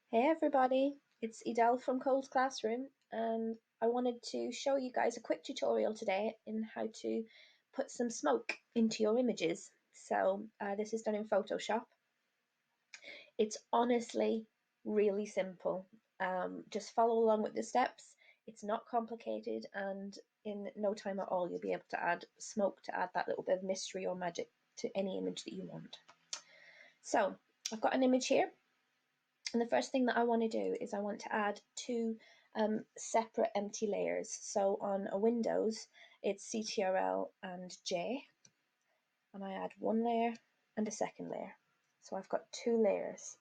Hey everybody, it's Edel from Cole's Classroom, and I wanted to show you guys a quick tutorial today in how to put some smoke into your images. So this is done in Photoshop. It's honestly really simple. Just follow along with the steps. It's not complicated, and in no time at all you'll be able to add smoke to add that little bit of mystery or magic to any image that you want. So I've got an image here. And the first thing that I want to do is I want to add two separate empty layers. So on a Windows, it's CTRL and J, and I add one layer and a second layer. So I've got two layers.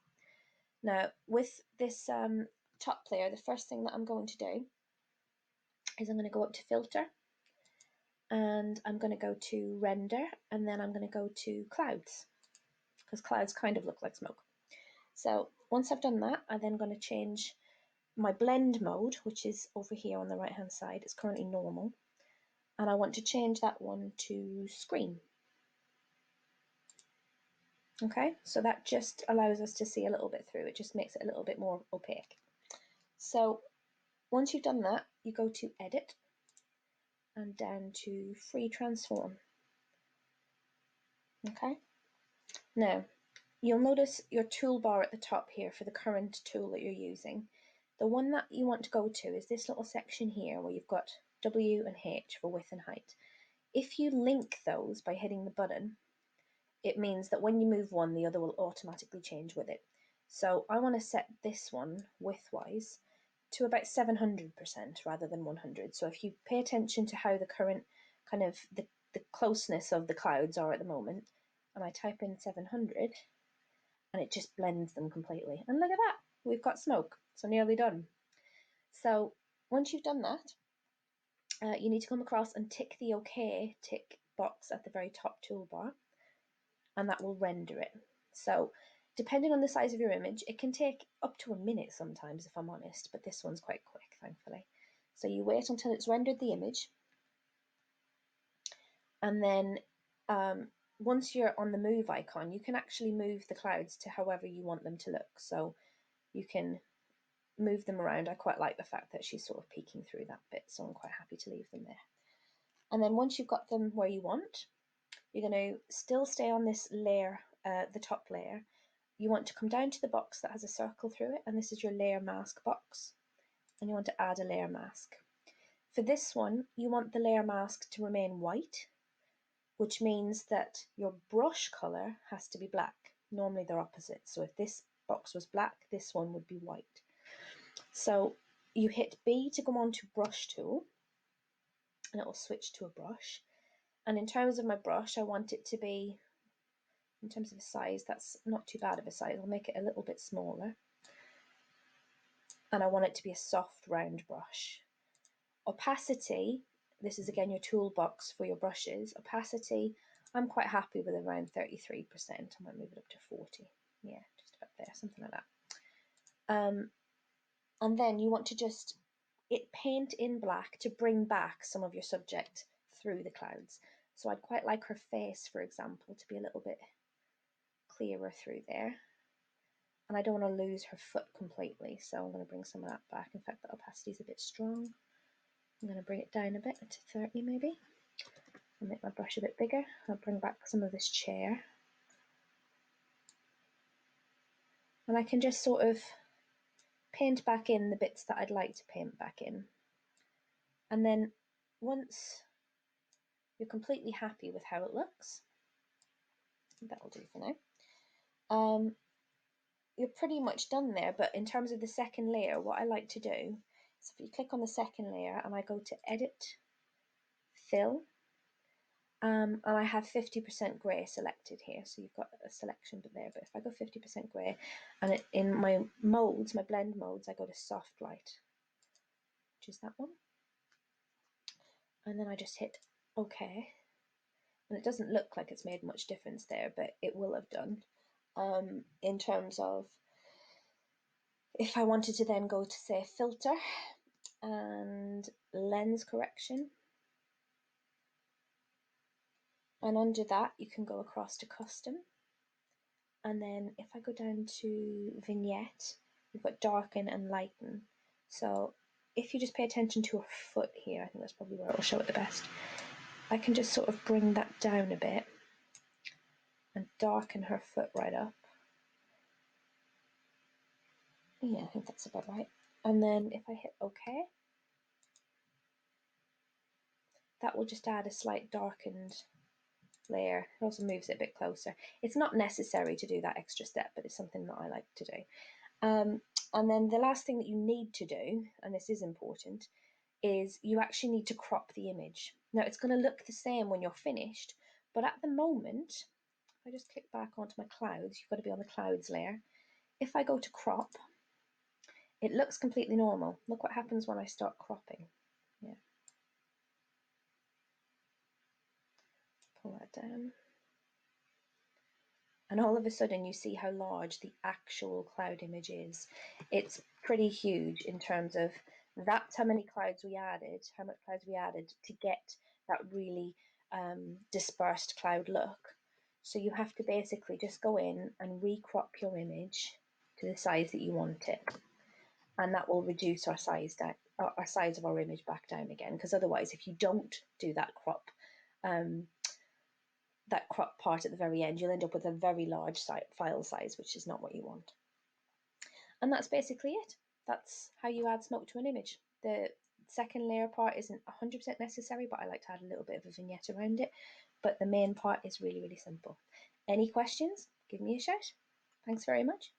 Now with this top layer, the first thing that I'm going to do is I'm going to go up to Filter, and I'm going to go to Render, and then I'm going to go to Clouds, because clouds kind of look like smoke. So once I've done that, I'm then going to change my blend mode, which is over here on the right hand side. It's currently normal, and I want to change that one to screen. Okay, so that just allows us to see a little bit through. It just makes it a little bit more opaque. So once you've done that, you go to Edit and down to Free Transform. Okay, now you'll notice your toolbar at the top here for the current tool that you're using. The one that you want to go to is this little section here where you've got W and H for width and height. If you link those by hitting the button, it means that when you move one, the other will automatically change with it. So I want to set this one width-wise to about 700% rather than 100. So if you pay attention to how the current kind of the closeness of the clouds are at the moment, and I type in 700, and it just blends them completely. And look at that, we've got smoke. So nearly done. So once you've done that, you need to come across and tick the OK tick box at the very top toolbar, and that will render it. So depending on the size of your image, it can take up to a minute sometimes, if I'm honest, but this one's quite quick, thankfully. So you wait until it's rendered the image, and then once you're on the move icon, you can actually move the clouds to however you want them to look. So you can move them around. I quite like the fact that she's sort of peeking through that bit, so I'm quite happy to leave them there. And then once you've got them where you want, you're going to still stay on this layer, the top layer. You want to come down to the box that has a circle through it, and this is your layer mask box, and you want to add a layer mask. For this one, you want the layer mask to remain white, which means that your brush color has to be black. Normally they're opposite, so if this box was black, this one would be white. So you hit B to go on to brush tool, and it will switch to a brush. And in terms of my brush, I want it to be, in terms of a size, that's not too bad of a size. I'll make it a little bit smaller. And I want it to be a soft, round brush. Opacity, this is again your toolbox for your brushes. Opacity, I'm quite happy with around 33%. I might move it up to 40. Yeah, just about there, something like that. And then you want to just paint in black to bring back some of your subject through the clouds. So I'd quite like her face, for example, to be a little bit clearer through there. And I don't want to lose her foot completely, so I'm going to bring some of that back. In fact, the opacity is a bit strong. I'm going to bring it down a bit to 30 maybe. I'll make my brush a bit bigger. I'll bring back some of this chair. And I can just sort of paint back in the bits that I'd like to paint back in. And then once you're completely happy with how it looks, that'll do for now. You're pretty much done there, but in terms of the second layer, what I like to do is if you click on the second layer and I go to Edit, Fill, and I have 50% grey selected here, so you've got a selection but there, but if I go 50% grey, and in my modes, my blend modes, I go to Soft Light, which is that one, and then I just hit OK, and it doesn't look like it's made much difference there, but it will have done. In terms of if I wanted to then go to, say, Filter and Lens Correction, and under that you can go across to Custom, and then if I go down to Vignette, we've got darken and lighten. So if you just pay attention to her foot here, I think that's probably where it'll show it the best. I can just sort of bring that down a bit and darken her foot right up. Yeah, I think that's about right. And then if I hit OK, that will just add a slight darkened layer. It also moves it a bit closer. It's not necessary to do that extra step, but it's something that I like to do. And then the last thing that you need to do, and this is important, is you actually need to crop the image. Now it's going to look the same when you're finished, but at the moment, if I just click back onto my clouds, you've got to be on the clouds layer. If I go to crop, it looks completely normal. Look what happens when I start cropping. Yeah. Pull that down. And all of a sudden you see how large the actual cloud image is. It's pretty huge in terms of that's how many clouds we added, how much clouds we added to get that really dispersed cloud look. So you have to basically just go in and recrop your image to the size that you want it. And that will reduce our size down, our size of our image back down again. Because otherwise, if you don't do that crop part at the very end, you'll end up with a very large file size, which is not what you want. And that's basically it. That's how you add smoke to an image. The second layer part isn't 100% necessary, but I like to add a little bit of a vignette around it. But the main part is really, really simple. Any questions? Give me a shout. Thanks very much.